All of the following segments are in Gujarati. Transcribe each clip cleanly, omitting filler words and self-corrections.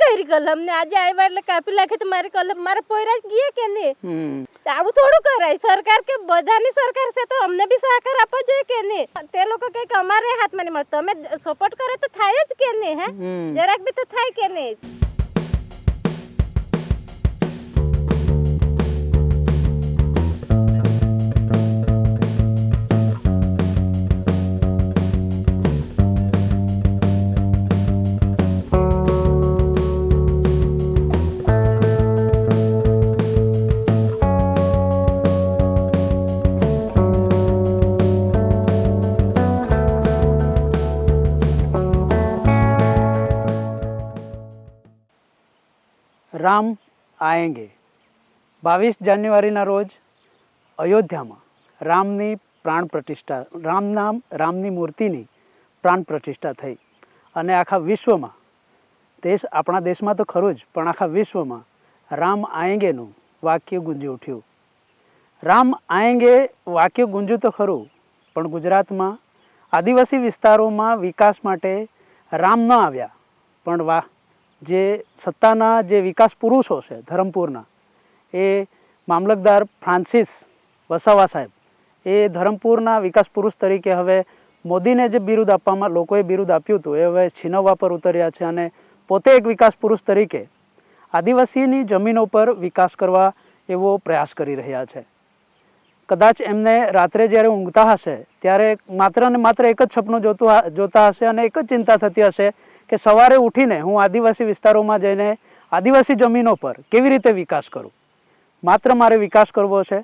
કરી કલમ ને આજે આવ્યા એટલે કાપી નાખે તો મારી કલમ મારા પોયરા જ ગયા કે નહીં? આવું થોડું કરાય. સરકાર કે બધાની સરકાર છે તો અમને બી સહકાર આપવો જોઈએ કે નહીં? તે લોકો કે અમારે હાથમાં નહીં મળે, તમે સપોર્ટ કરો તો થાય જ કે નહીં? હે જરાક બી તો થાય કે નહીં? રામ આએંગે 22 જાન્યુઆરીના રોજ અયોધ્યામાં રામની પ્રાણ પ્રતિષ્ઠા, રામની મૂર્તિની પ્રાણ પ્રતિષ્ઠા થઈ અને આખા વિશ્વમાં, આપણા દેશમાં તો ખરું જ, પણ આખા વિશ્વમાં રામ આએંગેનું વાક્ય ગુંજી ઉઠ્યું. રામ આએંગે વાક્ય ગુંજ્યું તો ખરું, પણ ગુજરાતમાં આદિવાસી વિસ્તારોમાં વિકાસ માટે રામ ન આવ્યા, પણ જે સત્તાના જે વિકાસ પુરુષો છે ધરમપુરના, એ મામલતદાર ફ્રાન્સિસ વસાવા સાહેબ, એ ધરમપુરના વિકાસ પુરુષ તરીકે હવે મોદીને જે બિરુદ આપવામાં લોકોએ બિરુદ આપ્યું હતું એ હવે છીનવવા પર ઉતર્યા છે અને પોતે એક વિકાસ પુરુષ તરીકે આદિવાસીની જમીનો પર વિકાસ કરવા એવો પ્રયાસ કરી રહ્યા છે. કદાચ એમને રાત્રે જ્યારે ઊંઘતા હશે ત્યારે માત્ર ને માત્ર એક જ સપનું જોતા હશે અને એક જ ચિંતા થતી હશે કે સવારે ઉઠીને હું આદિવાસી વિસ્તારોમાં જઈને આદિવાસી જમીનો પર કેવી રીતે વિકાસ કરું. માત્ર મારે વિકાસ કરવો છે,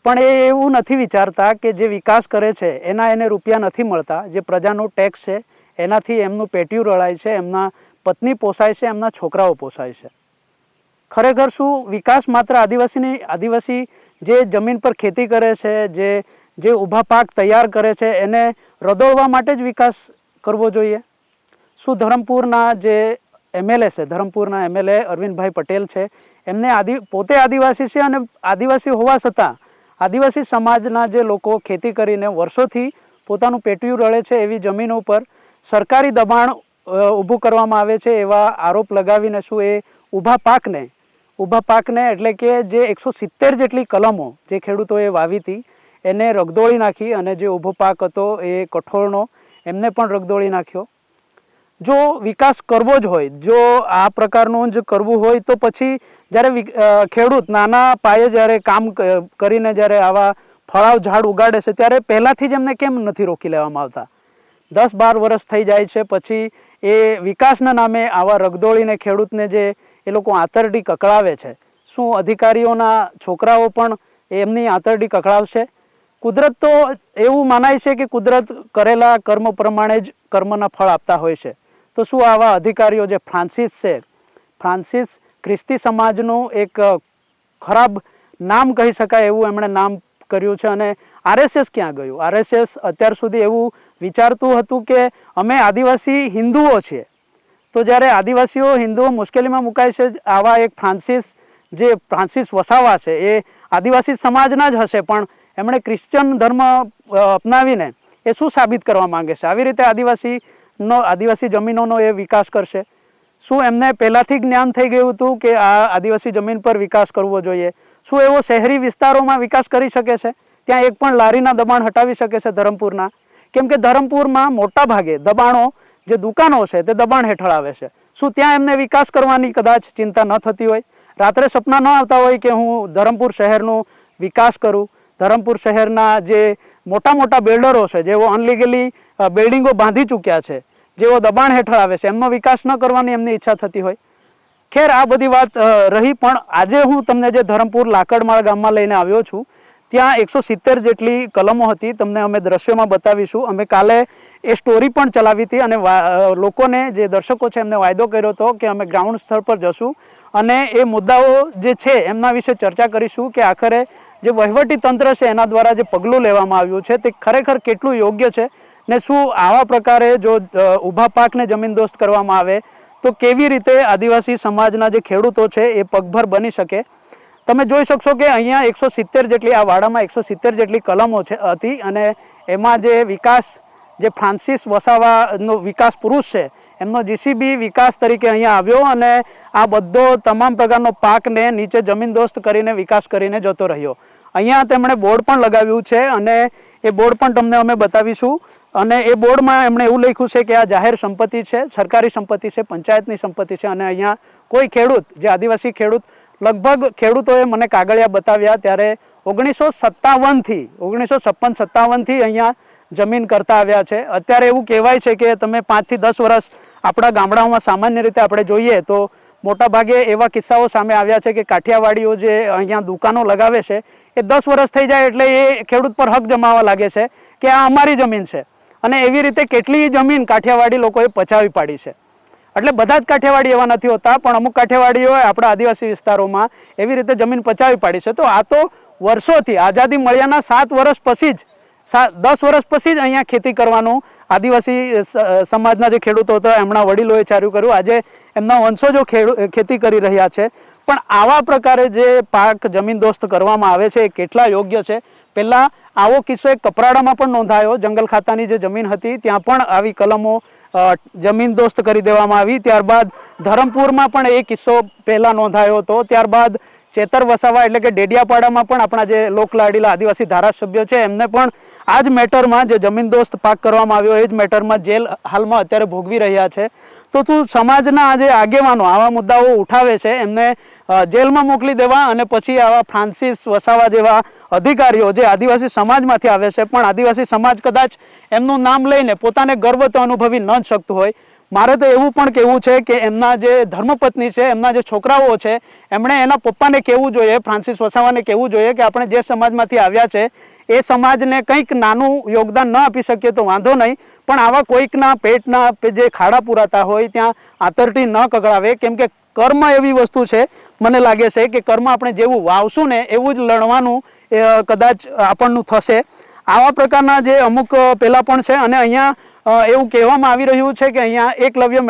પણ એ એવું નથી વિચારતા કે જે વિકાસ કરે છે એને રૂપિયા નથી મળતા, જે પ્રજાનો ટેક્સ છે એનાથી એમનું પેટીયું રળાય છે, એમના પત્ની પોસાય છે, એમના છોકરાઓ પોસાય છે. ખરેખર શું વિકાસ માત્ર આદિવાસી જે જમીન પર ખેતી કરે છે, જે ઊભા પાક તૈયાર કરે છે એને રદોળવા માટે જ વિકાસ કરવો જોઈએ? શું ધરમપુરના જે એમએલએ છે, ધરમપુરના એમએલએ અરવિંદભાઈ પટેલ છે, એમને પોતે આદિવાસી છે અને આદિવાસી હોવા છતાં આદિવાસી સમાજના જે લોકો ખેતી કરીને વર્ષોથી પોતાનું પેટીયું રળે છે એવી જમીનો ઉપર સરકારી દબાણ ઊભું કરવામાં આવે છે એવા આરોપ લગાવીને શું એ ઊભા પાકને એટલે કે જે 170 જેટલી કલમો જે ખેડૂતોએ વાવી હતી એને રગદોળી નાખી અને જે ઊભો પાક હતો એ કઠોળનો એમને પણ રગદોળી નાખ્યો. જો વિકાસ કરવો જ હોય, જો આ પ્રકારનું જ કરવું હોય તો પછી જ્યારે ખેડૂત નાના પાયે જ્યારે કામ કરીને જ્યારે આવા ફળાવ ઝાડ ઉગાડે છે ત્યારે પહેલાંથી જ એમને કેમ નથી રોકી લેવામાં આવતા? 10-12 વર્ષ થઈ જાય છે, પછી એ વિકાસના નામે આવા રગદોળીને ખેડૂતને જે એ લોકો આંતરડી કકળાવે છે, શું અધિકારીઓના છોકરાઓ પણ એમની આંતરડી કકળાવશે? કુદરત તો એવું મનાય છે કે કુદરત કરેલા કર્મ પ્રમાણે જ કર્મના ફળ આપતા હોય છે. તો શું આવા અધિકારીઓ જે ફ્રાન્સિસ છે, ફ્રાન્સિસ ખ્રિસ્તી સમાજનું એક ખરાબ નામ કહી શકાય એવું એમણે નામ કર્યું છે. અને આરએસએસ ક્યાં ગયું? આરએસએસ અત્યાર સુધી એવું વિચારતું હતું કે અમે આદિવાસી હિન્દુઓ છીએ, તો જ્યારે આદિવાસીઓ હિન્દુઓ મુશ્કેલીમાં મુકાય છે, આવા એક ફ્રાન્સિસ વસાવા છે એ આદિવાસી સમાજના જ હશે, પણ એમણે ક્રિશ્ચન ધર્મ અપનાવીને એ શું સાબિત કરવા માંગે છે? આવી રીતે આદિવાસી જમીનોનો એ વિકાસ કરશે? શું એમને પહેલાંથી જ્ઞાન થઈ ગયું હતું કે આ આદિવાસી જમીન પર વિકાસ કરવો જોઈએ? શું એવો શહેરી વિસ્તારોમાં વિકાસ કરી શકે છે? ત્યાં એક પણ લારીના દબાણ હટાવી શકે છે ધરમપુરના? કેમ કે ધરમપુરમાં મોટા ભાગે દબાણો, જે દુકાનો છે તે દબાણ હેઠળ આવે છે. શું ત્યાં એમને વિકાસ કરવાની કદાચ ચિંતા ન થતી હોય? રાત્રે સપના ન આવતા હોય કે હું ધરમપુર શહેરનો વિકાસ કરું? ધરમપુર શહેરના જે મોટા બિલ્ડરો છે, જેઓ અનલીગલી બિલ્ડિંગો બાંધી ચૂક્યા છે, જેઓ દબાણ હેઠળ આવે છે, એમનો વિકાસ ન કરવાની એમની ઈચ્છા થતી હોય? ખેર, આ બધી વાત રહી, પણ આજે હું તમને જે ધરમપુર લાકડમાળ ગામમાં લઈને આવ્યો છું, ત્યાં 170 જેટલી કલમો હતી. તમને અમે દ્રશ્યોમાં બતાવીશું. અમે કાલે એ સ્ટોરી પણ ચલાવી હતી અને લોકોને, જે દર્શકો છે એમને વાયદો કર્યો હતો કે અમે ગ્રાઉન્ડ સ્થળ પર જશું અને એ મુદ્દાઓ જે છે એમના વિશે ચર્ચા કરીશું કે આખરે જે વહીવટી તંત્ર છે એના દ્વારા જે પગલું લેવામાં આવ્યું છે તે ખરેખર કેટલું યોગ્ય છે, ને શું આવા પ્રકારે જો ઊભા પાકને જમીનદોસ્ત કરવામાં આવે તો કેવી રીતે આદિવાસી સમાજના જે ખેડૂતો છે એ પગભર બની શકે? તમે જોઈ શકશો કે અહીંયા 170 જેટલી, આ વાડામાં 170 જેટલી કલમો હતી અને એમાં જે ફ્રાન્સિસ વસાવાનો વિકાસ પુરુષ છે એમનો જીસીબી વિકાસ તરીકે અહીંયા આવ્યો અને આ બધો તમામ પ્રકારનો પાકને નીચે જમીનદોસ્ત કરીને વિકાસ કરીને જતો રહ્યો. અહીંયા તેમણે બોર્ડ પણ લગાવ્યું છે અને એ બોર્ડ પણ તમને અમે બતાવીશું. અને એ બોર્ડમાં એમણે એવું લખ્યું છે કે આ જાહેર સંપત્તિ છે, સરકારી સંપત્તિ છે, પંચાયતની સંપત્તિ છે અને અહીંયા કોઈ ખેડૂત, જે આદિવાસી ખેડૂત, લગભગ ખેડૂતોએ મને કાગળિયા બતાવ્યા ત્યારે 1957થી 1956-57થી અહીંયા જમીન કરતા આવ્યા છે. અત્યારે એવું કહેવાય છે કે તમે 5 થી 10 વર્ષ આપણા ગામડાઓમાં સામાન્ય રીતે આપણે જોઈએ તો મોટા ભાગે એવા કિસ્સાઓ સામે આવ્યા છે કે કાઠિયાવાડીઓ જે અહીંયા દુકાનો લગાવે છે એ 10 વર્ષ થઈ જાય એટલે એ ખેડૂત પર હક જમાવવા લાગે છે કે આ અમારી જમીન છે. અને એવી રીતે કેટલી જમીન કાઠિયાવાડી લોકોએ પચાવી પાડી છે. એટલે બધા જ કાઠિયાવાડી એવા નથી હોતા, પણ અમુક કાઠિયાવાડીઓએ આપણા આદિવાસી વિસ્તારોમાં એવી રીતે જમીન પચાવી પાડી છે. તો આ તો વર્ષોથી આઝાદી મળ્યાના 7 વર્ષ પછી જ 10 વર્ષ પછી જ અહીંયા ખેતી કરવાનું આદિવાસી સમાજના જે ખેડૂતો હતા એમના વડીલોએ ચાલુ કર્યું. આજે એમના વંશજો ખેતી કરી રહ્યા છે. પણ આવા પ્રકારે જે પાક જમીનદોસ્ત કરવામાં આવે છે એ કેટલા યોગ્ય છે? પહેલાં આવો કિસ્સો એક કપરાડામાં પણ નોંધાયો. જંગલ ખાતાની જે જમીન હતી ત્યાં પણ આવી કલમો જમીનદોસ્ત કરી દેવામાં આવી. ત્યારબાદ ધરમપુરમાં પણ એ કિસ્સો પહેલાં નોંધાયો હતો. ત્યારબાદ ચેતર વસાવા એટલે કે ડેડિયાપાડામાં પણ આપણા જે લોકલાડીલા આદિવાસી ધારાસભ્ય છે એમને પણ આ જ મેટરમાં જે જમીનદોસ્ત પાક કરવામાં આવ્યો એ જ મેટરમાં જેલ હાલમાં અત્યારે ભોગવી રહ્યા છે. તો તું સમાજના જે આગેવાનો આવા મુદ્દાઓ ઉઠાવે છે એમને જેલમાં મોકલી દેવા અને પછી આવા ફ્રાન્સિસ વસાવા જેવા અધિકારીઓ જે આદિવાસી સમાજમાંથી આવે છે, પણ આદિવાસી સમાજ કદાચ એમનું નામ લઈને પોતાને ગર્વ તો અનુભવી ન જ શકતું હોય. મારે તો એવું પણ કહેવું છે કે એમના જે ધર્મપત્ની છે, એમના જે છોકરાઓ છે, એમણે એના પપ્પાને કહેવું જોઈએ, ફ્રાન્સિસ વસાવાને કહેવું જોઈએ કે આપણે જે સમાજમાંથી આવ્યા છે એ સમાજને કંઈક નાનું યોગદાન ન આપી શકીએ તો વાંધો નહીં, પણ આવા કોઈકના પેટના જે ખાડા પુરાતા હોય ત્યાં આંતરટી ન કગળાવે. કેમ કે કર્મ એવી વસ્તુ છે, મને લાગે છે કે કર્મ આપણે જેવું વાવશું ને એવું જ લણવાનું કદાચ આપણનું થશે. આવા પ્રકારના જે અમુક પહેલાં પણ છે. અને અહીંયા એવું કહેવામાં આવી રહ્યું છે કે અહીંયા એકલવ્ય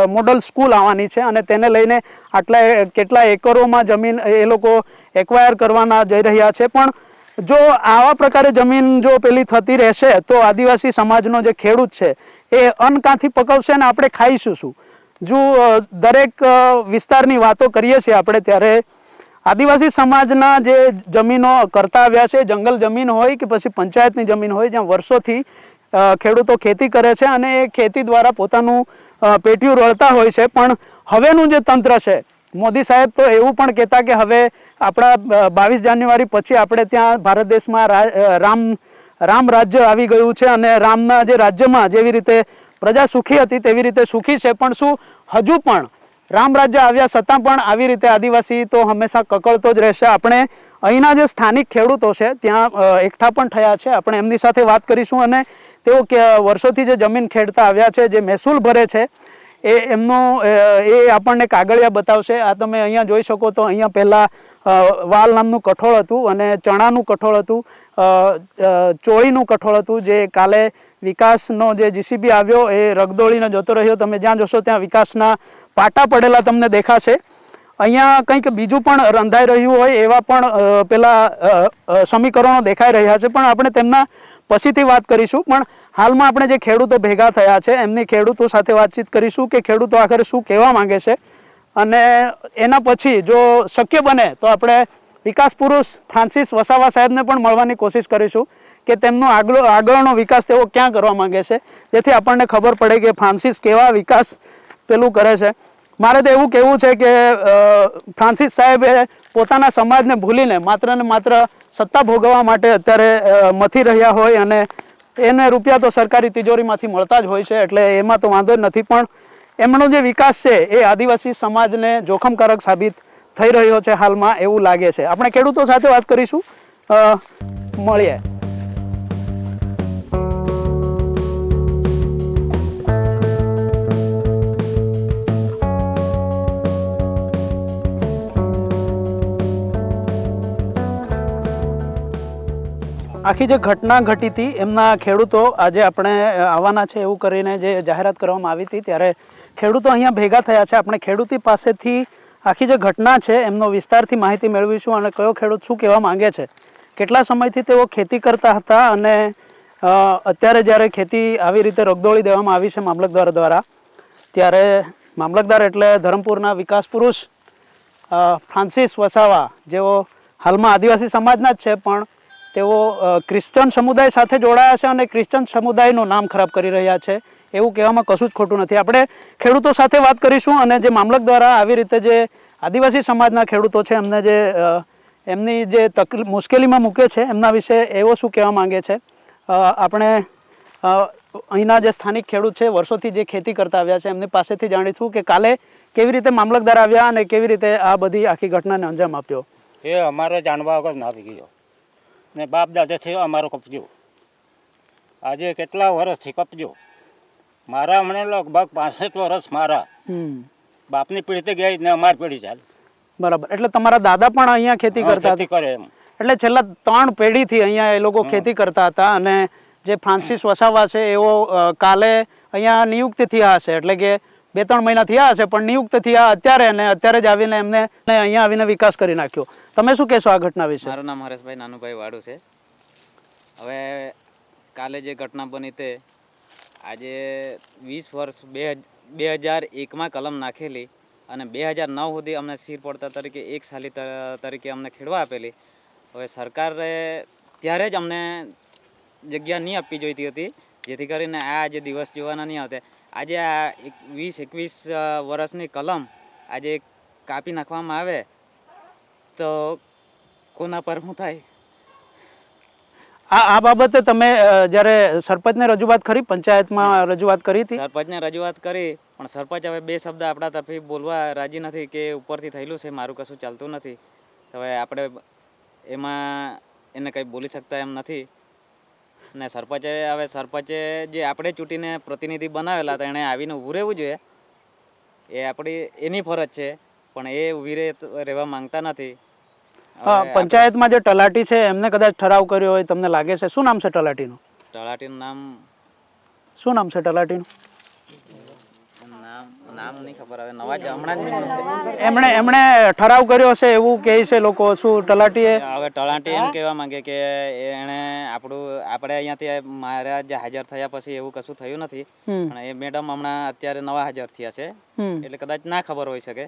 મોડલ સ્કૂલ આવવાની છે અને તેને લઈને કેટલા એકરોમાં જમીન એ લોકો એક્વાયર કરવાના જઈ રહ્યા છે. પણ જો આવા પ્રકારે જમીન જો પેલી થતી રહેશે તો આદિવાસી સમાજનો જે ખેડૂત છે એ અન્ન ક્યાંથી પકવશે ને આપણે ખાઈશું શું? જો દરેક વિસ્તારની વાતો કરીએ છીએ આપણે ત્યારે આદિવાસી સમાજના જે જમીનો કરતા આવ્યા છે, જંગલ જમીન હોય કે પછી પંચાયતની જમીન હોય, જ્યાં વર્ષોથી ખેડૂતો ખેતી કરે છે અને એ ખેતી દ્વારા પોતાનું પેટીયું રળતા હોય છે. પણ હવેનું જે તંત્ર છે, મોદી સાહેબ તો એવું પણ કહેતા કે હવે આપણા 22 જાન્યુઆરી પછી આપણે ત્યાં ભારત દેશમાં રામ રાજ્ય આવી ગયું છે અને રામના જે રાજ્યમાં જેવી રીતે પ્રજા સુખી હતી તેવી રીતે સુખી છે. પણ શું હજુ પણ રામ રાજ્ય આવ્યા છતાં પણ આવી રીતે આદિવાસી તો હંમેશા કકળતો જ રહેશે? આપણે અહીંના જે સ્થાનિક ખેડૂતો છે ત્યાં એકઠા પણ થયા છે, આપણે એમની સાથે વાત કરીશું. અને તેઓ વર્ષોથી જે જમીન ખેડતા આવ્યા છે, જે મહેસૂલ ભરે છે, એ આપણને કાગળિયા બતાવશે. આ તમે અહીંયા જોઈ શકો તો અહીંયા પહેલાં વાલ નામનું કઠોળ હતું અને ચણાનું કઠોળ હતું, ચોળીનું કઠોળ હતું, જે કાલે વિકાસનો જે જીસીબી આવ્યો એ રગદોળીને જતો રહ્યો. તમે જ્યાં જોશો ત્યાં વિકાસના પાટા પડેલા તમને દેખાશે. અહીંયા કંઈક બીજું પણ રંધાઈ રહ્યું હોય એવા પણ પેલા સમીકરણો દેખાઈ રહ્યા છે, પણ આપણે તેમના પછીથી વાત કરીશું. પણ હાલમાં આપણે જે ખેડૂતો ભેગા થયા છે એમની ખેડૂતો સાથે વાતચીત કરીશું કે ખેડૂતો આખરે શું કહેવા માંગે છે. અને એના પછી જો શક્ય બને તો આપણે વિકાસ પુરુષ ફ્રાન્સિસ વસાવા સાહેબને પણ મળવાની કોશિશ કરીશું કે તેમનો આગળનો વિકાસ તેઓ ક્યાં કરવા માંગે છે, જેથી આપણને ખબર પડે કે ફ્રાન્સિસ કેવા વિકાસ પેલું કરે છે. મારે તો એવું કહેવું છે કે ફ્રાન્સિસ સાહેબે પોતાના સમાજને ભૂલીને માત્ર ને માત્ર સત્તા ભોગવવા માટે અત્યારે મથી રહ્યા હોય અને એને રૂપિયા તો સરકારી તિજોરીમાંથી મળતા જ હોય છે, એટલે એમાં તો વાંધો જ નથી. પણ એમનો જે વિકાસ છે એ આદિવાસી સમાજને જોખમકારક સાબિત થઈ રહ્યો છે હાલમાં, એવું લાગે છે. આપણે ખેડૂતો સાથે વાત કરીશું, મળીએ. આખી જે ઘટના ઘટી હતી એમના ખેડૂતો આજે આપણે આવવાના છે એવું કરીને જે જાહેરાત કરવામાં આવી હતી ત્યારે ખેડૂતો અહીંયા ભેગા થયા છે. આપણે ખેડૂતી પાસેથી આખી જે ઘટના છે એમનો વિસ્તારથી માહિતી મેળવીશું અને કયો ખેડૂત શું કહેવા માંગે છે, કેટલા સમયથી તેઓ ખેતી કરતા હતા અને અત્યારે જ્યારે ખેતી આવી રીતે રગદોળી દેવામાં આવી છે મામલતદાર દ્વારા, ત્યારે મામલતદાર એટલે ધરમપુરના વિકાસ પુરુષ ફ્રાન્સિસ વસાવા, જેઓ હાલમાં આદિવાસી સમાજના જ છે, પણ તેઓ ક્રિશ્ચન સમુદાય સાથે જોડાયા છે અને ક્રિશ્ચન સમુદાયનું નામ ખરાબ કરી રહ્યા છે એવું કહેવામાં કશું જ ખોટું નથી. આપણે ખેડૂતો સાથે વાત કરીશું અને જે મામલક દ્વારા આવી રીતે જે આદિવાસી સમાજના ખેડૂતો છે એમને જે એમની જે મુશ્કેલીમાં મૂકે છે એમના વિશે એવો શું કહેવા માંગે છે. આપણે અહીંના જે સ્થાનિક ખેડૂત છે, વર્ષોથી જે ખેતી કરતા આવ્યા છે, એમની પાસેથી જાણીશું કે કાલે કેવી રીતે મામલતદાર આવ્યા અને કેવી રીતે આ બધી આખી ઘટનાને અંજામ આપ્યો. એ અમારે જાણવા વગર ના આવી ગયો ને બાપ દાદાથી અમારો કપજો. આજે કેટલા વર્ષથી કપજો. મારા મને લગભગ 65 વર્ષ મારા બાપની પેઢી ગઈ ને અમારી પેઢી ચાલે. બરાબર. એટલે તમારા દાદા પણ અહીંયા ખેતી કરતા કરે એમ. એટલે છેલ્લા 3 પેઢીથી અહીંયા એ લોકો ખેતી કરતા હતા અને જે ફ્રાન્સિસ વસાવા છે એઓ કાલે અહીંયા નિયુક્ત થયા હશે, એટલે કે 2-3 મહિના થયા હશે, પણ નિયુક્ત થયા અત્યારે જ આવીને એમને અહીંયા આવીને વિકાસ કરી નાખ્યો. તમે શું કહેશો આ ઘટના વિશે? મારું નામ હરેશભાઈ નાનુભાઈ વાડુ છે. હવે કાલે જે ઘટના બની તે આજે 20 વર્ષ 2001માં કલમ નાખેલી અને 2009 સુધી અમને સ્થિર પડતર તરીકે 1 સાલી તરીકે અમને ખેડવા આપેલી. હવે સરકારે ત્યારે જ અમને જગ્યા નહીં આપવી જોઈતી હતી, જેથી કરીને આ જે દિવસ જોવાના નહીં આવતા. આજે આ 20-21 વર્ષની કલમ આજે કાપી નાખવામાં આવે તો કોના પર શું થાય? આ બાબતે તમે જ્યારે સરપંચને રજૂઆત કરી, પંચાયતમાં રજૂઆત કરી હતી? સરપંચને રજૂઆત કરી, પણ સરપંચ હવે 2 શબ્દ આપણા તરફથી બોલવા રાજી નથી કે ઉપરથી થયેલું છે, મારું કશું ચાલતું નથી. હવે આપણે એમાં એને કંઈ બોલી શકતા એમ નથી ને સરપંચે જે આપણે ચૂંટીને પ્રતિનિધિ બનાવેલા હતા એણે આવીને ઊભું રહેવું જોઈએ. એ એની ફરજ છે, પણ એ ઊભી રહેવા માંગતા નથી. પંચાયતમાં જે તલાટી છે એમને કદાચ ઠરાવ કર્યો હોય, તમને લાગે છે? શું નામ છે તલાટીનું? તલાટીનું નામ શું નામ છે તલાટીનું? નામ નહીં ખબર. હવે નવા જ હમણાં એમણે ઠરાવ કર્યો હશે એવું કહે છે લોકો. શું તલાટીએ? હવે તલાટી એમ કહેવા માંગે કે એણે આપણે અહીંયાથી મારા જે હાજર થયા પછી એવું કશું થયું નથી, પણ એ મેડમ હમણાં અત્યારે નવા હાજર થયા છે એટલે કદાચ ના ખબર હોઈ શકે.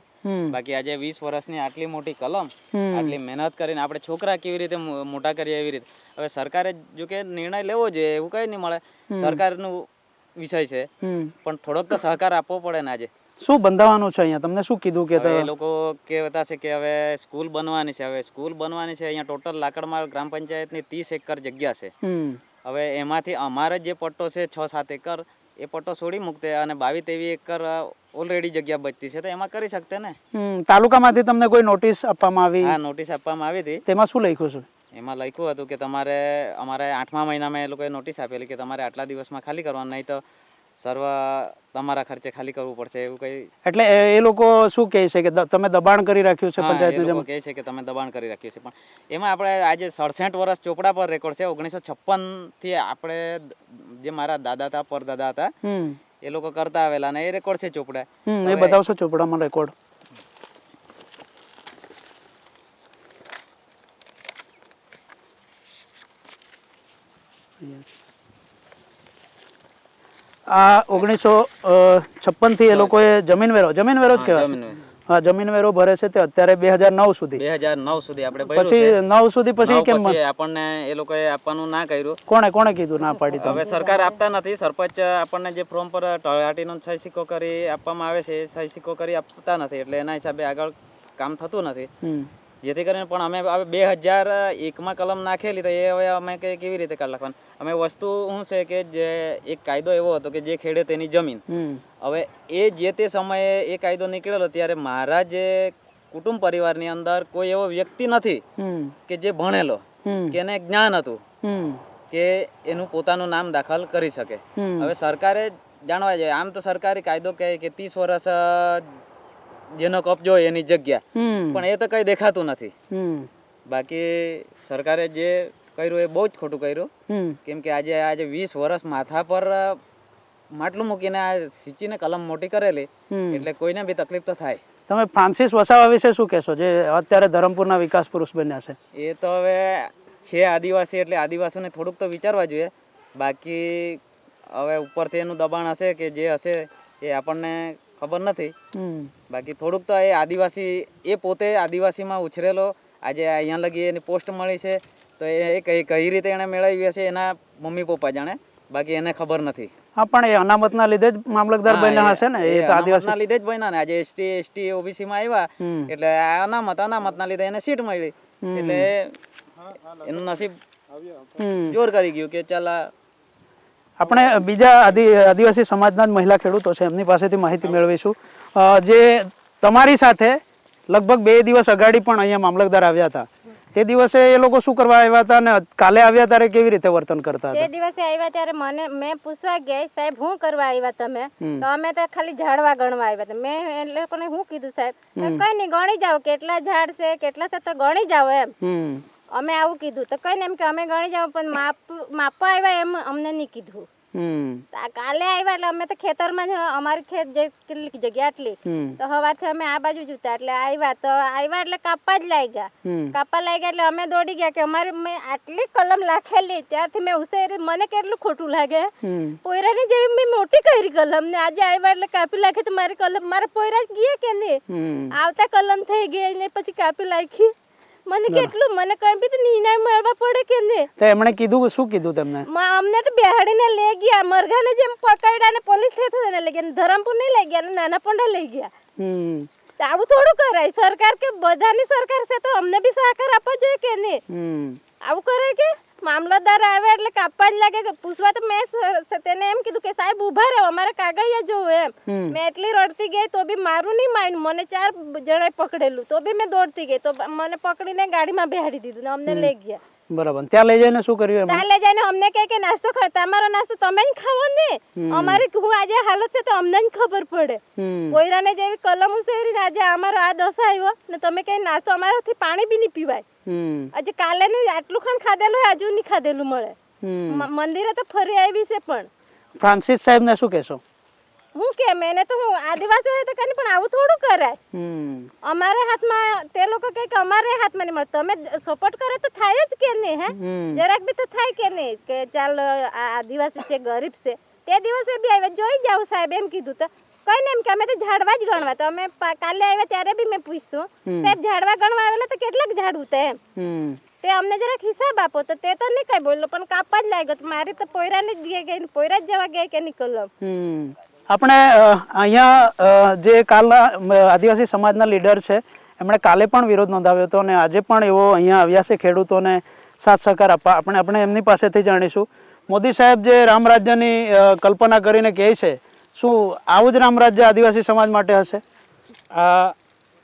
બાકી આજે 20 વર્ષની આટલી મોટી કલમ, આટલી મહેનત કરીને આપણે છોકરા કેવી રીતે મોટા કરીએ એવી રીતે. હવે સરકારે જો કે નિર્ણય લેવો જોઈએ, એવું કઈ નહીં મળે, સરકારનું વિષય છે, પણ થોડોક તો સહકાર આપવો પડે ને. આજે શું બંધાવાનું છે અહીંયા? તમને શું કીધું કે એ લોકો કહેતા છે કે હવે સ્કૂલ બનવાની છે. હવે સ્કૂલ બનવાની છે, અહીંયા ટોટલ લાકડમાળ ગ્રામ પંચાયતની 30 એકર જગ્યા છે. હવે એમાંથી અમારે જે પટ્ટો છે 6-7 એકર, એ પટ્ટો છોડી મૂકતે અને 22-23 એકર ઓલરેડી જગ્યા બચતી છે, તો એમાં કરી શકતે ને. તાલુકામાંથી તમને કોઈ નોટિસ આપવામાં આવી? હા, નોટિસ આપવામાં આવી હતી. તેમાં શું લખ્યું છે? એમાં લખ્યું હતું કે તમારે અમારે 8મા મહિનામાં એ લોકોએ નોટિસ આપેલી કે તમારે આટલા દિવસમાં ખાલી કરવાનું, નહીં તો સર્વ તમારા ખર્ચે ખાલી કરવું પડશે એવું કઈ. એટલે એ લોકો શું કહે છે કે તમે દબાણ કરી રાખ્યું છે? પંચાયત લોકો કહે છે કે તમે દબાણ કરી રાખ્યું છે, પણ એમાં આપણે આજે 67 વર્ષ ચોપડા પર રેકોર્ડ છે. 1956 થી આપણે જે મારા દાદા હતા, પરદાદા હતા, એ લોકો કરતા આવેલા ને એ રેકોર્ડ છે ચોપડા. એ બતાવશો ચોપડામાં રેકોર્ડ? આ 1956 થી એ લોકોએ જમીન વેરો જ કહેવાય. હા, જમીન વેરો ભરે છે તે અત્યારે 2009 સુધી આપણે પછી 9 સુધી પછી કેમ આપણને એ લોકોએ આપવાનું ના કર્યું? કોણે કીધું ના પાડી? હવે સરકાર આપતા નથી. સરપંચ આપણને જે ફોર્મ પર તલાટીનો સહી સિક્કો કરી આપવામાં આવે છે, સહી સિક્કો કરી આપતા નથી, એટલે એના હિસાબે આગળ કામ થતું નથી. જેથી કરીને પણ અમે હવે 2001માં કલમ નાખેલી, તો એ હવે અમે કેવી રીતે કરી લખવાનું? અમે વસ્તુ શું છે કે જે એક કાયદો એવો હતો કે જે ખેડે તેની જમીન. હવે એ જે તે સમયે એ કાયદો નીકળેલો ત્યારે મારા જે કુટુંબ પરિવારની અંદર કોઈ એવો વ્યક્તિ નથી કે જે ભણેલો કે એને જ્ઞાન હતું કે એનું પોતાનું નામ દાખલ કરી શકે. હવે સરકારે જાણવા જાય, આમ તો સરકારી કાયદો કહે કે 30 વર્ષ જેનો કબજો હોય એની જગ્યા, પણ એ તો કઈ દેખાતું નથી. બાકી સરકારે જે કર્યું એ બહુ જ ખોટું કર્યું, કેમ કે આજે 20 વર્ષ માથા પર માટલું મૂકીને આ સિંચીને કલમ મોટી કરેલી, એટલે કોઈને બી તકલીફ તો થાય. તમે ફ્રાન્સિસ વસાવા વિશે શું કહેશો, જે અત્યારે ધરમપુરના વિકાસ પુરુષ બન્યા છે? એ તો હવે છે આદિવાસી, એટલે આદિવાસીઓને થોડુંક તો વિચારવા જોઈએ. બાકી હવે ઉપરથી એનું દબાણ હશે કે જે હશે એ આપણને ખબર નથી. હમ. બાકી થોડુંક તો એ આદિવાસી, એ પોતે આદિવાસીમાં ઉછરેલો, આજે અહીંયા લગી એની પોસ્ટ મળી છે તો એ કઈ રીતે એણે મેળવી હશે એના મમ્મી પપ્પા જાણે, બાકી એને ખબર નથી. હા, પણ એ અનામતના લીધે જ મામલતદાર બન્યા હશે ને, એ તો આદિવાસી લીધે જ બન્યા ને. આજે એસટી ઓબીસી માં આવ્યા એટલે આ અનામતના લીધે એને સીટ મળી, એટલે એનું નસીબ જોર કરી ગયું કે ચાલ. આપણે બીજા આદિવાસી સમાજના જ મહિલા ખેડૂતો છે, એમની પાસેથી માહિતી મેળવીશું. જે તમારી સાથે લગભગ 2 દિવસ અગાડી પણ અહીંયા મામલતદાર આવ્યા હતા, તે દિવસે એ લોકો શું કરવા આવ્યા હતા અને કાલે આવ્યા ત્યારે કેવી રીતે વર્તન કરતા હતા? તે દિવસે આવ્યા ત્યારે મેં પૂછવા ગઈ, સાહેબ શું કરવા આવ્યા તમે? તો અમે તો ખાલી ઝાડવા ગણવા આવ્યા હતા. મેં એ લોકોને શું કીધું, સાહેબ કઈ નહીં, ગણી જાઓ કેટલા ઝાડ છે કેટલા છે તો ગણી જાઓ એમ. અમે આવું કીધું તો કઈ ને એમ કે અમે ગણી જાવ, પણ માપવા આવ્યા એમ અમને નહીં કીધું. કાલે આવ્યા એટલે અમે તો ખેતરમાં જ, અમારી ખેત કેટલી જગ્યા આટલી, તો સવારથી અમે આ બાજુ જતા એટલે આવ્યા એટલે કાપવા જ લાગ્યા. એટલે અમે દોડી ગયા કે અમારે મેં આટલી કલમ લાખેલી, ત્યારથી મેં ઉછેરી, મને કેટલું ખોટું લાગે. પોયરાની જેવી મેં મોટી કરી કલમ ને આજે આવ્યા એટલે કાપી લાખી તો મારી કલમ, મારા પોયરા જ ગયા કે નહીં, આવતા કલમ થઈ ગઈ ને પછી કાપી લાખી. મને કેટલું, મને કઈ બી તો નિર્ણય મળવા પડે કે નહીં. તો એમણે કીધું, શું કીધું તમને? અમને તો બેહાડીને લઈ ગયા, મરઘાને જેમ પકડ્યા ને પોલીસ સ્ટેશન લઈ ગયા, ધરમપુર નહીં લઈ ગયા, નાના પોંડા લઈ ગયા. આવું થોડું કરાય? સરકાર કે બધાની સરકાર છે તો અમને બી સહકાર આપવો જોઈએ કે નહીં? આવું કરે કે મામલતદાર આવે એટલે કાપવા જ લાગે. પૂછવા તો મેં તેને એમ કીધું કે સાહેબ ઉભા રહો, અમારે કાગળિયા જોવું એમ. મેં એટલી રડતી ગઈ તો બી મારું નહીં માન્યું, મને 4 જણાએ પકડેલું તો બી મેં દોડતી ગઈ તો મને પકડીને ગાડીમાં બેહાડી દીધું ને અમને લઈ ગયા. બરાબર. ત્યાં લઈ જઈને શું કર્યું? ત્યાં લઈ જઈને અમને કે નાસ્તો ખાતા, અમારો નાસ્તો તમે જ ખાવો ને, અમારી હું આજે હાલત છે તો અમને જ ખબર પડે. કોયરાને જેવી કલમ ઉછેરીને આજે અમારો આ દશા આવ્યો ને તમે કઈ નાસ્તો, અમારાથી પાણી બી નહીં પીવાય. આજે કાલે નું આટલું ખાન ખાધેલું, હજુ નહીં ખાધેલું મળે. મંદિરે તો ફરી આવી છે. પણ ફ્રાન્સિસ સાહેબ ને શું કહેશો? હું કેમ, એને તો હું આદિવાસી હોય તો કઈ, પણ આવું થોડું કરાય? અમારે હાથમાં, તે લોકો કે અમારે હાથમાં નહીં મળે, તમે સપોર્ટ કરે તો થાય જ કે નહીં? હે, જરાક બી તો થાય કે નહીં કે ચાલ આદિવાસી છે, ગરીબ છે. તે દિવસે બી આવ્યા, જોઈ જાવ સાહેબ એમ કીધું તો કઈ ને એમ કે અમે તો ઝાડવા જ ગણવા. તો અમે કાલે આવ્યા ત્યારે બી મેં પૂછ્યું, સાહેબ ઝાડવા ગણવા આવેલા તો કેટલાક ઝાડ ઉતા એમ, તે અમને જરાક હિસાબ આપો. તો તે તો નહીં કઈ બોલ્યો, પણ કાપવા જ લાગ્યો. મારી તો પોયરાને જ ગઈ, પોયરા જ જવા ગયા કે નહીં કલમ. આપણે અહીંયા જે કાલના આદિવાસી સમાજના લીડર છે, એમણે કાલે પણ વિરોધ નોંધાવ્યો હતો અને આજે પણ એવો અહીંયા આવ્યા છે ખેડૂતોને સાથ સહકાર આપવા. આપણે એમની પાસેથી જાણીશું. મોદી સાહેબ જે રામ રાજ્યની કલ્પના કરીને કહે છે, શું આવું જ રામ રાજ્ય આદિવાસી સમાજ માટે હશે? આ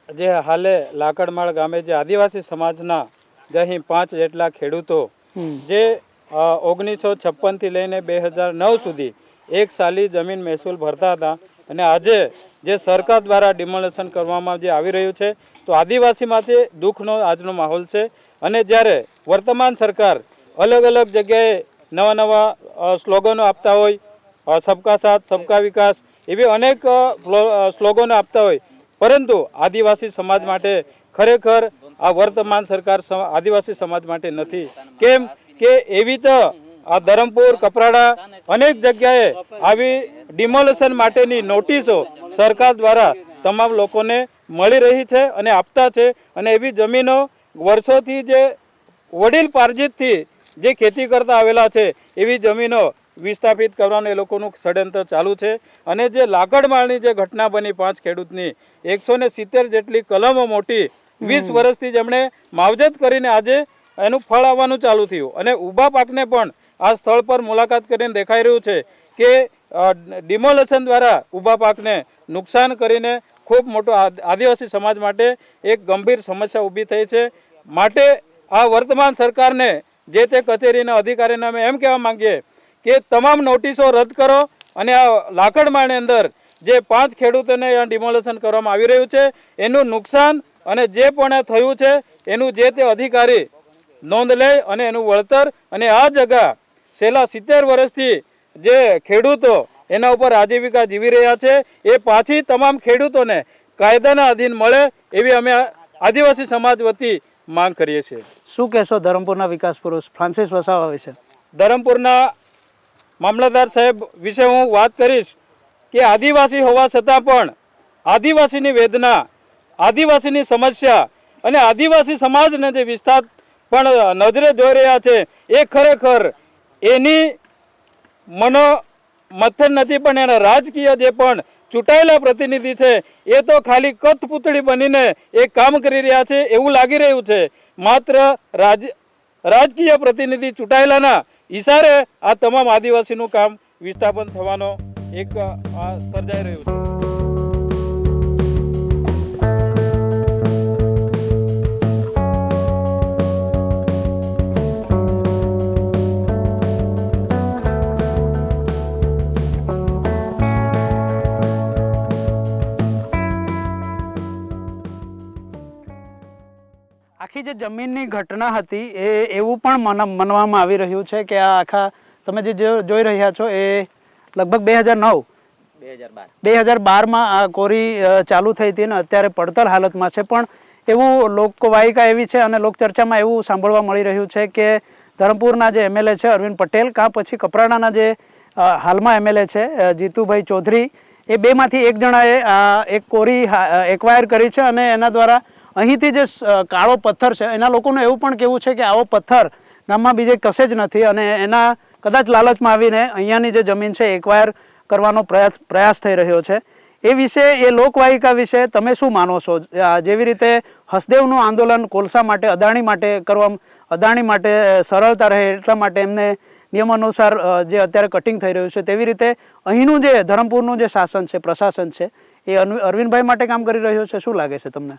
જે હાલે લાકડમાળ ગામે જે આદિવાસી સમાજના જે અહીં 5 જેટલા ખેડૂતો જે 1956 થી લઈને 2009 સુધી 1 સાલી જમીન મહેસૂલ ભરતા હતા, અને આજે જે સરકાર દ્વારા ડિમોલેશન કરવામાં જે આવી રહ્યું છે, તો આદિવાસીમાંથી દુઃખનો આજનો માહોલ છે. અને જ્યારે વર્તમાન સરકાર અલગ અલગ જગ્યાએ નવા સ્લોગનો આપતા હોય, સબકા સાથ સબકા વિકાસ એવી અનેક સ્લોગનો આપતા હોય, પરંતુ આદિવાસી સમાજ માટે ખરેખર આ વર્તમાન સરકાર આદિવાસી સમાજ માટે નથી. કેમ કે એવી તો આ ધરમપુર, કપરાડા અનેક જગ્યાએ આવી ડિમોલેશન માટેની નોટિસો સરકાર દ્વારા તમામ લોકોને મળી રહી છે અને આપતા છે. અને એવી જમીનો વર્ષોથી જે વડીલ પાર્જિતથી જે ખેતી કરતા આવેલા છે, એવી જમીનો વિસ્થાપિત કરવાનું એ લોકોનું ષડયંત્ર ચાલુ છે. અને જે લાકડમાળની જે ઘટના બની 5 ખેડૂતની, 170 જેટલી કલમો મોટી 20 વર્ષથી જેમણે માવજત કરીને આજે એનું ફળ આવવાનું ચાલુ થયું. અને ઊભા પાકને પણ આ સ્થળ પર મુલાકાત કરીને દેખાઈ રહ્યું છે કે ડિમોલેશન દ્વારા ઊભા પાકને નુકસાન કરીને ખૂબ મોટો આદિવાસી સમાજ માટે એક ગંભીર સમસ્યા ઊભી થઈ છે. માટે આ વર્તમાન સરકારને, જે તે કચેરીના અધિકારીને અમે એમ કહેવા માંગીએ કે તમામ નોટિસો રદ કરો અને આ લાકડમાળની અંદર જે 5 ખેડૂતોને ડિમોલેશન કરવામાં આવી રહ્યું છે, એનું નુકસાન અને જે પણ થયું છે એનું જે તે અધિકારી નોંધ લે અને એનું વળતર, અને આ જગા છેલ્લા 70 વર્ષથી જે ખેડૂતો એના ઉપર આજીવિકા જીવી રહ્યા છે, એ પાછી તમામ ખેડૂતોને કાયદાના અધીન મળે એવી અમે આદિવાસી સમાજ વતી માંગ કરીએ છીએ. શું કહેશો ધરમપુરના વિકાસ પુરુષ ફ્રાન્સિસ વસાવા વિશે? ધરમપુરના મામલતદાર સાહેબ વિશે હું વાત કરીશ કે આદિવાસી હોવા છતાં પણ આદિવાસીની વેદના, આદિવાસીની સમસ્યા અને આદિવાસી સમાજને જે વિસ્તાર પણ નજરે જોઈ રહ્યા છે એ ખરેખર એની મથન નથી, પણ એના રાજકીય જે પણ ચૂંટાયેલા પ્રતિનિધિ છે એ તો ખાલી કઠપૂતળી બનીને એ કામ કરી રહ્યા છે એવું લાગી રહ્યું છે. માત્ર રાજકીય પ્રતિનિધિ ચૂંટાયેલાના ઈશારે આ તમામ આદિવાસીનું કામ વિસ્થાપન થવાનો એક સર્જાઈ રહ્યું છે. આખી જે જમીનની ઘટના હતી એ એવું પણ માનવામાં આવી રહ્યું છે કે આ આખા તમે જે જોઈ રહ્યા છો એ લગભગ 2012માં આ કોરી ચાલુ થઈ હતી અને અત્યારે પડતર હાલતમાં છે. પણ એવું લોકવાયિકા એવી છે અને લોકચર્ચામાં એવું સાંભળવા મળી રહ્યું છે કે ધરમપુરના જે એમએલએ છે અરવિંદ પટેલ, કાં પછી કપરાડાના જે હાલમાં એમએલએ છે જીતુભાઈ ચૌધરી, એ બેમાંથી એક જણાએ એક કોરી એક્વાયર કરી છે અને એના દ્વારા અહીંથી જે કાળો પથ્થર છે એના લોકોનું એવું પણ કહેવું છે કે આવો પથ્થર ગામમાં બીજે કશે જ નથી અને એના કદાચ લાલચમાં આવીને અહીંયાની જે જમીન છે એક્વાયર કરવાનો પ્રયાસ થઈ રહ્યો છે. એ વિશે, એ લોકવાયિકા વિશે તમે શું માનો છો? જેવી રીતે હસદેવનું આંદોલન કોલસા માટે, અદાણી માટે સરળતા રહે એટલા માટે એમને નિયમ અનુસાર જે અત્યારે કટિંગ થઈ રહ્યું છે, તેવી રીતે અહીંનું જે ધરમપુરનું જે શાસન છે, પ્રશાસન છે, એ અરવિંદભાઈ માટે કામ કરી રહ્યો છે. શું લાગે છે તમને?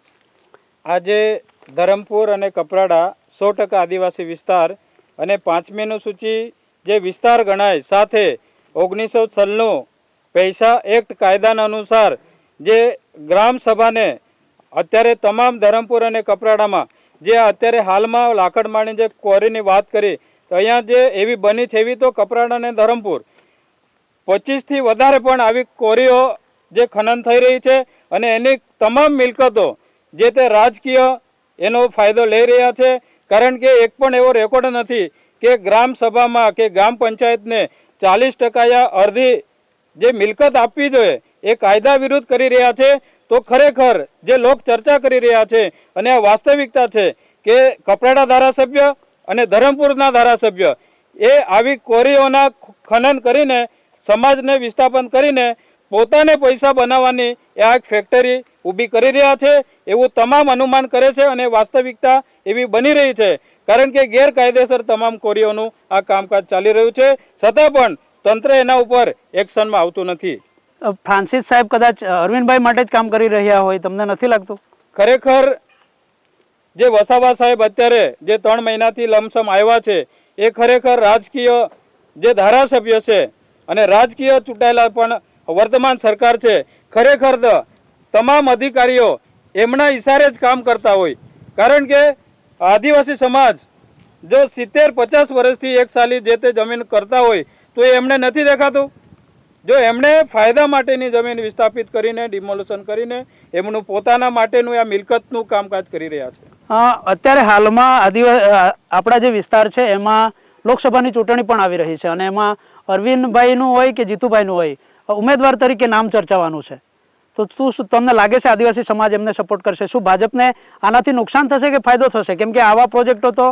આજે ધરમપુર અને કપરાડા 100% આદિવાસી વિસ્તાર અને 5મીનું સૂચિ જે વિસ્તાર ગણાય, સાથે 1996 પૈસા એક્ટ કાયદાના અનુસાર જે ગ્રામ સભાને અત્યારે તમામ ધરમપુર અને કપરાડામાં જે અત્યારે હાલમાં લાકડમાળની જે કોરીની વાત કરી, તો અહીંયા જે એવી બની છે એવી તો કપરાડા અને ધરમપુર 25થી વધારે પણ આવી કોરીઓ જે ખનન થઈ રહી છે અને એની તમામ મિલકતો જે તે રાજકીય એનો ફાયદો લઈ રહ્યા છે. કારણ કે એક પણ એવો રેકોર્ડ નથી કે ગ્રામ સભામાં કે ગ્રામ પંચાયતને 40% યા અડધી જે મિલકત આપવી જોઈએ એ કાયદા વિરુદ્ધ કરી રહ્યા છે. તો ખરેખર જે લોક ચર્ચા કરી રહ્યા છે અને આ વાસ્તવિકતા છે કે કપરાડા ધારાસભ્ય અને ધરમપુરના ધારાસભ્ય એ આવી કોરીઓના ખનન કરીને સમાજને વિસ્થાપન કરીને પોતાને પૈસા બનાવવાની આ એક ફેક્ટરી ઊભી કરી રહ્યા છે એવું તમામ અનુમાન કરે છે અને વાસ્તવિકતા એવી બની રહી છે. કારણ કે ગેરકાયદેસર તમામ કોરીઓનું આ કામકાજ ચાલી રહ્યું છે, છતાં પણ તંત્ર એના ઉપર એક્શનમાં આવતું નથી. ફ્રાન્સિસ સાહેબ કદાચ અરવિંદભાઈ માટે જ કામ કરી રહ્યા હોય, તમને નથી લાગતું? ખરેખર જે વસાવા સાહેબ અત્યારે જે 3 મહિનાથી લમસમ આવ્યા છે એ ખરેખર રાજકીય જે ધારાસભ્ય છે અને રાજકીય ચૂંટાયેલા પણ વર્તમાન સરકાર છે, ખરેખર તમામ અધિકારીઓ એમના ઈશારે જ કામ કરતા હોય. કારણ કે આદિવાસી સમાજ જો 70-50 વર્ષથી એક સાલી જે તે જમીન કરતા હોય તો એમને નથી દેખાતું? જો એમણે ફાયદા માટેની જમીન વિસ્થાપિત કરીને, ડિમોલેશન કરીને એમનું પોતાના માટેનું આ મિલકતનું કામકાજ કરી રહ્યા છે. અત્યારે હાલમાં આપણા જે વિસ્તાર છે એમાં લોકસભાની ચૂંટણી પણ આવી રહી છે અને એમાં અરવિંદભાઈનું હોય કે જીતુભાઈનું હોય, ઉમેદવાર તરીકે નામ ચર્ચાવાનું છે. તો શું તમને લાગે છે આદિવાસી સમાજ એમને સપોર્ટ કરશે? શું ભાજપને આનાથી નુકસાન થશે કે ફાયદો થશે? કેમ કે આવા પ્રોજેક્ટો તો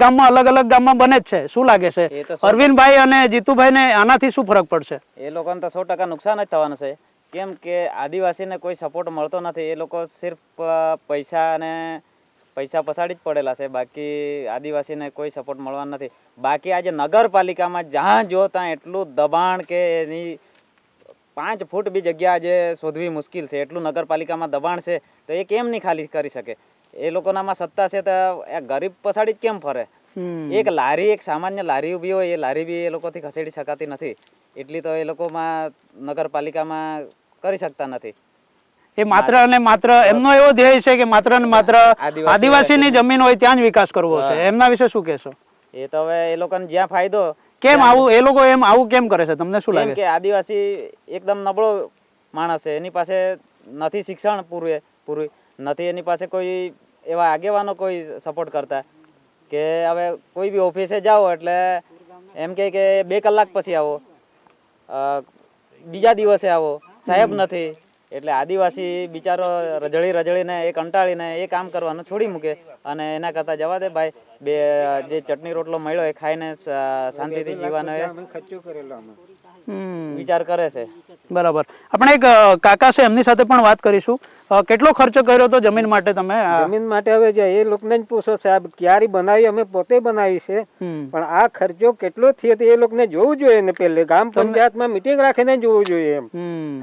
ગામમાં અલગ ગામમાં બને જ છે. શું લાગે છે અરવિંદભાઈ અને જીતુભાઈને આનાથી શું ફરક પડશે? એ લોકોને તો 100% નુકસાન જ થવાનું છે. કેમ કે આદિવાસીને કોઈ સપોર્ટ મળતો નથી. એ લોકો સિર્ફ પૈસા પછાડી જ પડેલા છે. બાકી આદિવાસીને કોઈ સપોર્ટ મળવાનો નથી. બાકી આજે નગરપાલિકામાં જ્યાં જો ત્યાં એટલું દબાણ કે એની 5 ફૂટ બી જગ્યા આજે શોધવી મુશ્કેલ છે. એટલું નગરપાલિકામાં દબાણ છે તો એ કેમ નહીં ખાલી કરી શકે? એ લોકોનામાં સત્તા છે તો ગરીબ પછાડી જ કેમ ફરે? એક લારી, એક સામાન્ય લારી ઊભી હોય, એ લારી બી એ લોકોથી ખસેડી શકાતી નથી. એટલી તો એ લોકોમાં નગરપાલિકામાં કરી શકતા નથી. એ માત્ર અને માત્ર એમનો એવો ધ્યેય છે કે માત્ર ને માત્ર આદિવાસીની જમીન હોય ત્યાં જ વિકાસ કરવો છે. એમના વિશે શું કહેશો? એ તો હવે એ લોકોને જ્યાં ફાયદો, કેમ આવું એ લોકો આવું કેમ કરે છે? તમને શું લાગે? કે આદિવાસી એકદમ નબળો માણસ છે. એની પાસે નથી શિક્ષણ પૂરું નથી, એની પાસે કોઈ એવા આગેવાનો કોઈ સપોર્ટ કરતા. કે હવે કોઈ બી ઓફિસે જાઓ એટલે એમ કે 2 કલાક પછી આવો, બીજા દિવસે આવો, સાહેબ નથી. એટલે આદિવાસી બિચારો રજળીને એ કંટાળીને એ કામ કરવાનું છોડી મૂકે અને એના કરતાં જવા દે ભાઈ, બે જે ચટણી રોટલો મળ્યો એ ખાઈને શાંતિથી જીવવાનો એ વિચાર કરે છે. બરાબર. આપણે એક કાકા છે એમની સાથે પણ વાત કરીશું. કેટલો ખર્ચો કર્યો તો જમીન માટે તમે? જમીન માટે હવે જે એ લોકોને જ પૂછો સાહેબ, ક્યારે બનાવી, અમે પોતે બનાવી છે, પણ આ ખર્ચો કેટલો થયો એ લોકોને જોવું જોઈએ ને. પહેલે ગામ પંચાયતમાં મીટિંગ રાખીને જોવું જોઈએ એમ.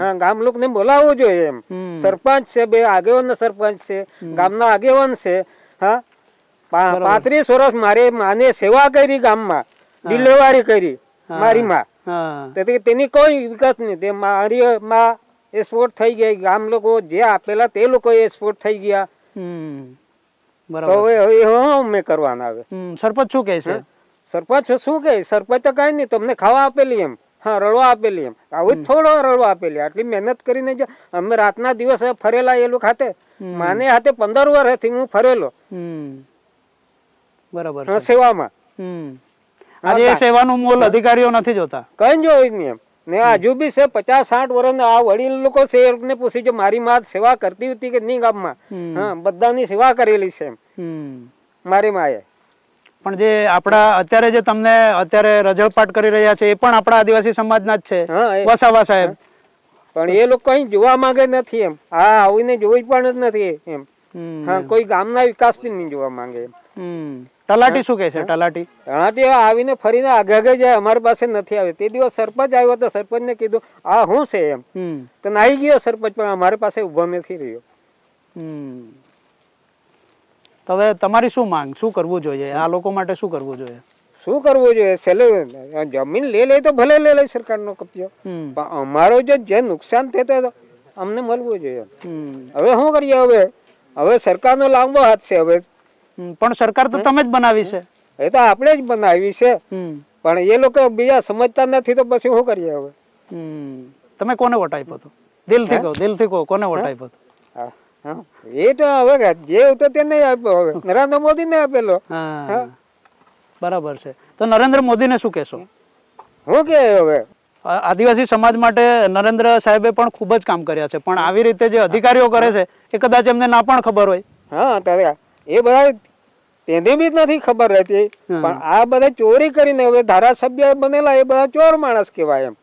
હા, ગામ લોકોને બોલાવવું જોઈએ એમ. સરપંચ છે, બે આગેવાન સરપંચ છે, ગામના આગેવાન છે. હા, 35 વર્ષ મારે માને સેવા કરી, ગામમાં ડિલિવરી કરી મારી માં. તેની કોઈ વિગત નહીં. તે મારી માં એક્સપોર્ટ થઈ ગઈ, ગામ લોકો જે આપેલા તે લોકો એક્સપોર્ટ થઈ ગયા. તો હવે અમે કરવાના આવે. સરપંચ શું કહે છે? સરપંચ શું કહે? સરપંચ તો કઈ નહીં, તમને ખાવા આપેલી એમ, હા રળવા આપેલી એમ. આવું જ થોડો રળવા આપેલી. આટલી મહેનત કરીને જો અમે રાતના દિવસે ફરેલા એ લોકો હાથે, માને હાથે 15 વર્ષથી હું ફરેલો બરાબર સેવામાં. આજે સેવાનું મોલ અધિકારીઓ નથી જોતા, કઈ જોઈ નહીં એમ. ને હજુ બી છે 50-60 વર્ષ આ વડીલ લોકો છે, એ લોકોને પૂછી જો મારી માં સેવા કરતી હતી કે નહીં ગામમાં. હા, બધાની સેવા કરેલી છે એમ મારી માએ. પણ જે આપણા અત્યારે જે તમને અત્યારે રજળપાટ કરી રહ્યા છે એ પણ આપણા આદિવાસી સમાજના જ છે, વસાવા સાહેબ. પણ એ લોકો કઈ જોવા માંગે નથી એમ. હા, આવીને જોઈ પણ જ નથી એમ. હા, કોઈ ગામના વિકાસ બી નહીં જોવા માંગે એમ. તલાટી શું કહે છે? તલાટી આવીને ફરીને આગે આગે જાય, અમારી પાસે નથી આવે. તે દિવસ સરપંચ આવ્યો તો સરપંચ ને કીધું આ શું છે એમ. તો નાઈ ગયો સરપંચ, પણ અમારી પાસે ઉભો નથી રહ્યો. તો હવે તમારી શું માંગ, શું કરવું જોઈએ આ લોકો માટે? શું કરવું જોઈએ? શું કરવું જોઈએ? છેલ્લે જમીન લે તો ભલે લે સરકારનો કબજો, પણ અમારો જે નુકસાન થતો અમને મળવું જોઈએ. હવે શું કરીએ? હવે સરકારનો લાંબો હાથ છે. હવે પણ સરકાર તો તમે જ બનાવી છે. એ તો આપણે જ બનાવી છે, પણ એ લોકો બીજા સમજતા નથી તો પછી શું કરીએ? હવે તમે કોને વોટ આપ્યો હતો? દિલથી કહો કોને વોટ આપ્યો હતો? એ તો હવે જે હતો તેને આપ્યો. હવે નરેન્દ્ર મોદી ને આપેલો. બરાબર છે. તો નરેન્દ્ર મોદીને શું કહેશો? શું કે હવે આદિવાસી સમાજ માટે નરેન્દ્ર સાહેબે પણ ખૂબ જ કામ કર્યા છે, પણ આવી રીતે જે અધિકારીઓ કરે છે એ કદાચ એમને ના પણ ખબર હોય. હા, ત્યારે એ બધા તેને બી નથી ખબર રહેતી, પણ આ બધા ચોરી કરીને હવે ધારાસભ્ય બનેલા એ બધા ચોર માણસ કહેવાય એમ.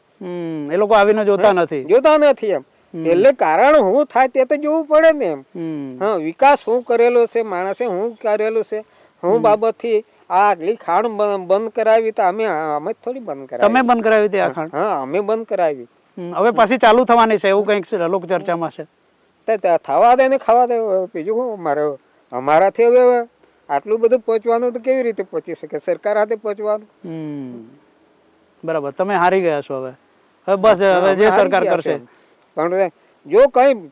એ લોકો આવીને જોતા નથી એમ. એટલે કારણ શું થાય તે તો જોવું પડે ને એમ. હા, વિકાસ શું કરેલો છે, માણસે શું કરેલું છે, શું બાબત થી આ આટલી ખાણ બંધ કરાવી, તો અમે થોડી બંધ કરાવી. તમે બંધ કરાવી હતી આ ખાણ? હા, અમે બંધ કરાવી. હવે પાછી ચાલુ થવાની છે એવું કઈક લોક ચર્ચામાં છે. થવા દે ને ખાવા દે. બીજું શું અમારાથી હવે આટલું બધું પહોંચવાનું તો કેવી રીતે પહોંચી શકે? સરકાર હાથે પહોંચવાનું. બરાબર. તમે હારી ગયા છો. હવે બસ હવે જે સરકાર કરશે. પણ જો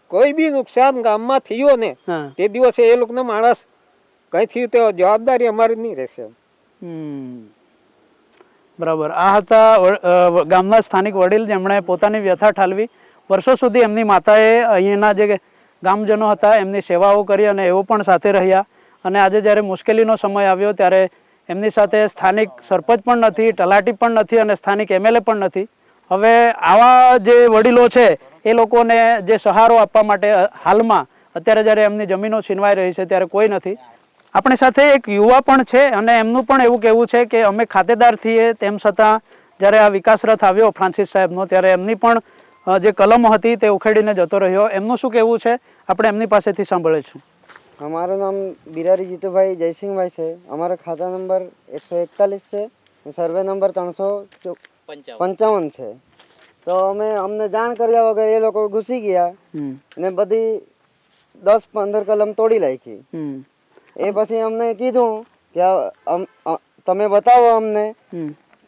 કોઈ બી નુકસાન ગામમાં થયો ને તે દિવસે એ લોકોનો માણસ કઈ થયું તો જવાબદારી અમારી નહીં રહેશે. બરાબર. આ હતા ગામના સ્થાનિક વડીલ, જેમણે પોતાની વ્યથા ઠાલવી. વર્ષો સુધી એમની માતાએ અહીંના જે ગામજનો હતા એમની સેવાઓ કરી અને એઓ પણ સાથે રહ્યા. અને આજે જ્યારે મુશ્કેલીનો સમય આવ્યો ત્યારે એમની સાથે સ્થાનિક સરપંચ પણ નથી, તલાટી પણ નથી અને સ્થાનિક MLA પણ નથી. હવે આવા જે વડીલો છે એ લોકોને જે સહારો આપવા માટે હાલમાં અત્યારે જ્યારે એમની જમીનો છીનવાઈ રહી છે ત્યારે કોઈ નથી. આપણી સાથે એક યુવા પણ છે અને એમનું પણ એવું કહેવું છે કે અમે ખાતેદાર થઈએ તેમ છતાં જ્યારે આ વિકાસ રથ આવ્યો ફ્રાન્સિસ સાહેબનો ત્યારે એમની પણ જે કલમો હતી તે ઉખેડીને જતો રહ્યો. એમનું શું કહેવું છે આપણે એમની પાસેથી સાંભળીશું. અમારું નામ બિરારી જીતુભાઈ જયસિંહભાઈ છે. અમારો ખાતા નંબર 141 છે, સર્વે નંબર 355 છે. તો અમને જાણ કર્યા વગર એ લોકો ઘૂસી ગયા ને બધી 10-15 કલમ તોડી નાખી. એ પછી અમને કીધું કે તમે બતાવો અમને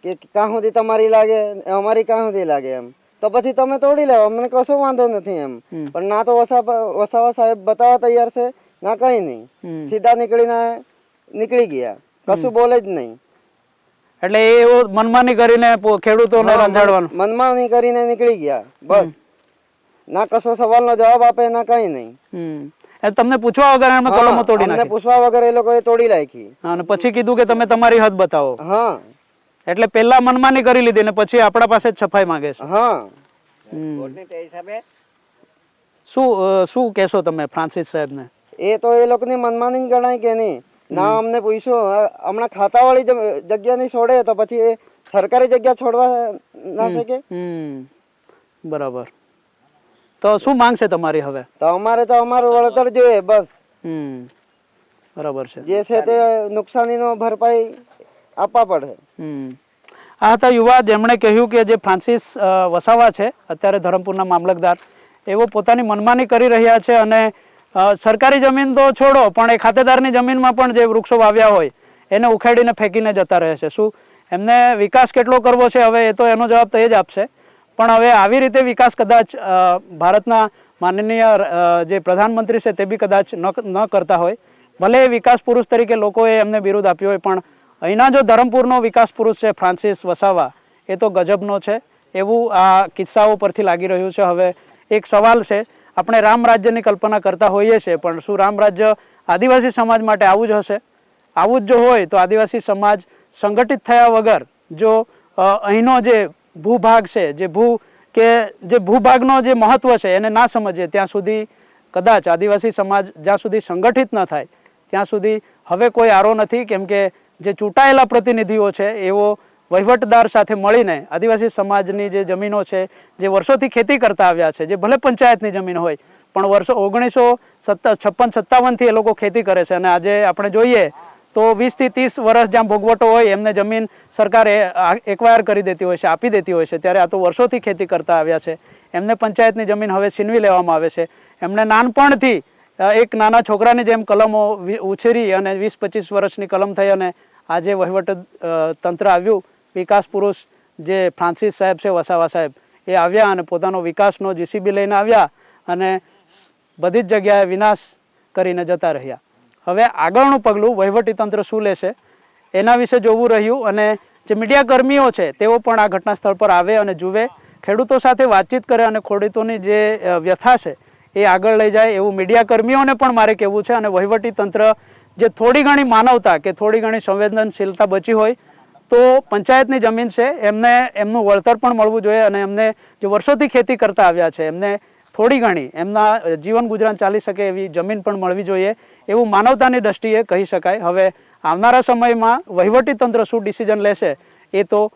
કે ક્યાં સુધી તમારી લાગે, અમારી ક્યાં સુધી લાગે એમ. તો પછી તમે તોડી લેવો, અમને કશો વાંધો નથી એમ. પણ ના તો વસાવા સાહેબ બતાવવા તૈયાર છે ના કઈ નહીં. સીધા નીકળી ગયા, કશું બોલે જ નહીં. એટલે એ મનમાની કરીને ખેડૂતોને રંજાડવાનું મનમાની કરીને નીકળી ગયા. બસ, ના કશો સવાલનો જવાબ આપે ના કઈ નહીં. તમને પૂછવા વગર એમને કલમો તોડી નાખી. પૂછવા વગર એ લોકોએ તોડી નાખી અને પછી કીધું કે તમે તમારી હદ બતાવો. હા, એટલે પહેલા મનમાની કરી લીધી ને પછી આપણા પાસે જ સફાઈ માંગે છે. હા, રોડની તે હિસાબે શું કહેશો તમે ફ્રાન્સિસ સાહેબને? એ તો એ લોકોની મનમાની ગણાય કે નહીં. ના અમને પૂછ્યું, હમણાં ખાતાવાળી જગ્યા નહીં છોડે તો પછી એ સરકારી જગ્યા છોડવા ના શકે. બરાબર. તો શું માંગ છે તમારી હવે? તો અમારું વળતર જોઈએ બસ. બરાબર છે. જે છે તે નુકસાનીનો ભરપાઈ આપવા પડે. આ હતા યુવા જેમણે કહ્યું કે જે ફ્રાન્સિસ વસાવા છે અત્યારે ધરમપુરના મામલતદાર, એવો પોતાની મનમાની કરી રહ્યા છે અને સરકારી જમીન તો છોડો પણ એ ખાતેદારની જમીનમાં પણ જે વૃક્ષો વાવ્યા હોય એને ઉખેડીને ફેંકીને જતા રહે છે. શું એમને વિકાસ કેટલો કરવો છે હવે એ તો એનો જવાબ તો એ જ આપશે. પણ હવે આવી રીતે વિકાસ કદાચ ભારતના માનનીય જે પ્રધાનમંત્રી છે તે બી કદાચ ન કરતા હોય, ભલે એ વિકાસ પુરુષ તરીકે લોકોએ એમને બિરુદ આપ્યું હોય, પણ અહીંના જો ધરમપુરનો વિકાસ પુરુષ છે ફ્રાન્સિસ વસાવા, એ તો ગજબનો છે એવું આ કિસ્સાઓ પરથી લાગી રહ્યું છે. હવે એક સવાલ છે, આપણે રામ રાજ્યની કલ્પના કરતા હોઈએ છીએ, પણ શું રામ રાજ્ય આદિવાસી સમાજ માટે આવું જ હશે? આવું જ જો હોય તો આદિવાસી સમાજ સંગઠિત થયા વગર જો અહીંનો જે ભૂભાગ છે, જે ભૂભાગનો જે મહત્વ છે એને ના સમજીએ ત્યાં સુધી કદાચ આદિવાસી સમાજ જ્યાં સુધી સંગઠિત ન થાય ત્યાં સુધી હવે કોઈ આરો નથી. કેમ કે જે ચૂંટાયેલા પ્રતિનિધિઓ છે એવો વહીવટદાર સાથે મળીને આદિવાસી સમાજની જે જમીનો છે, જે વર્ષોથી ખેતી કરતા આવ્યા છે, જે ભલે પંચાયતની જમીન હોય પણ વર્ષો 1956-57થી એ લોકો ખેતી કરે છે, અને આજે આપણે જોઈએ તો 20 થી 30 વર્ષ જ્યાં ભોગવટો હોય એમને જમીન સરકારે એક્વાયર કરી દેતી હોય છે, આપી દેતી હોય છે, ત્યારે આ તો વર્ષોથી ખેતી કરતા આવ્યા છે. એમને પંચાયતની જમીન હવે છીનવી લેવામાં આવે છે. એમને નાનપણથી એક નાના છોકરાની જેમ કલમો ઉછેરી અને 20-25 વર્ષની કલમ થઈ અને આજે વહીવટ તંત્ર આવ્યું, વિકાસ પુરુષ જે ફ્રાન્સિસ સાહેબ છે, વસાવા સાહેબ, એ આવ્યા અને પોતાનો વિકાસનો જીસીબી લઈને આવ્યા અને બધી જ જગ્યાએ વિનાશ કરીને જતા રહ્યા. હવે આગળનું પગલું વહીવટી તંત્ર શું લેશે એના વિશે જોવું રહ્યું. અને જે મીડિયા કર્મીઓ છે તેઓ પણ આ ઘટના સ્થળ પર આવે અને જુએ, ખેડૂતો સાથે વાતચીત કરે અને ખેડૂતોની જે વ્યથા છે એ આગળ લઈ જાય એવું મીડિયા કર્મીઓને પણ મારે કહેવું છે. અને વહીવટી તંત્ર જે થોડી ઘણી માનવતા કે થોડી ઘણી સંવેદનશીલતા બચી હોય તો પંચાયતની જમીન છે એમનું વળતર પણ મળવું જોઈએ, અને એમને જે વર્ષોથી ખેતી કરતા આવ્યા છે એમને થોડી ઘણી એમના જીવન ગુજરાન ચાલી શકે એવી જમીન પણ મળવી જોઈએ એવું માનવતાની દ્રષ્ટિએ કહી શકાય. હવે આવનારા સમયમાં વહીવટી તંત્ર શું ડિસિઝન લેશે એ તો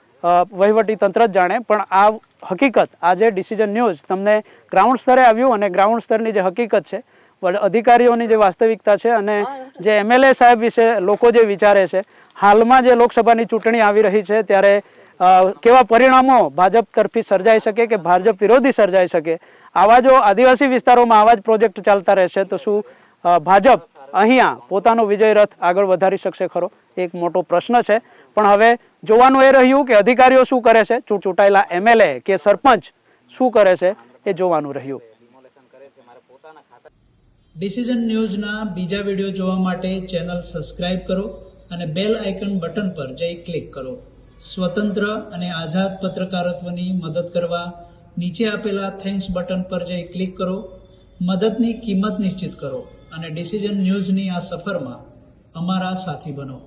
વહીવટી તંત્ર જ જાણે, પણ આ હકીકત આજે ડિસિઝન ન્યૂઝ તમને ગ્રાઉન્ડ સ્તરે આવ્યું અને ગ્રાઉન્ડ સ્તરની જે હકીકત છે, અધિકારીઓની જે વાસ્તવિકતા છે અને જે MLA સાહેબ વિશે લોકો જે વિચારે છે, હાલમાં જે લોકસભાની ચૂંટણી આવી રહી છે ત્યારે કેવા પરિણામો ભાજપ તરફી સર્જાઈ શકે કે ભાજપ વિરોધી સર્જાઈ શકે, આવા જો આદિવાસી વિસ્તારોમાં આવા જ પ્રોજેક્ટ ચાલતા રહેશે તો શું ભાજપ અહીંયા પોતાનો વિજય રથ આગળ વધારી શકશે ખરો? એક મોટો પ્રશ્ન છે. પણ હવે જોવાનું એ રહ્યું કે અધિકારીઓ શું કરે છે, ચૂંટાયેલા MLA કે સરપંચ શું કરે છે એ જોવાનું રહ્યું. ડિસિઝન ન્યૂઝના બીજા વિડીયો જોવા માટે ચેનલ સબસ્ક્રાઇબ કરો અને બેલ આઇકન બટન પર જઈ ક્લિક કરો. સ્વતંત્ર અને આઝાદ પત્રકારત્વની મદદ કરવા નીચે આપેલા થેન્ક્સ બટન પર જઈ ક્લિક કરો. મદદની કિંમત નિશ્ચિત કરો અને ડિસિઝન ન્યૂઝની આ સફરમાં અમારા સાથી બનો.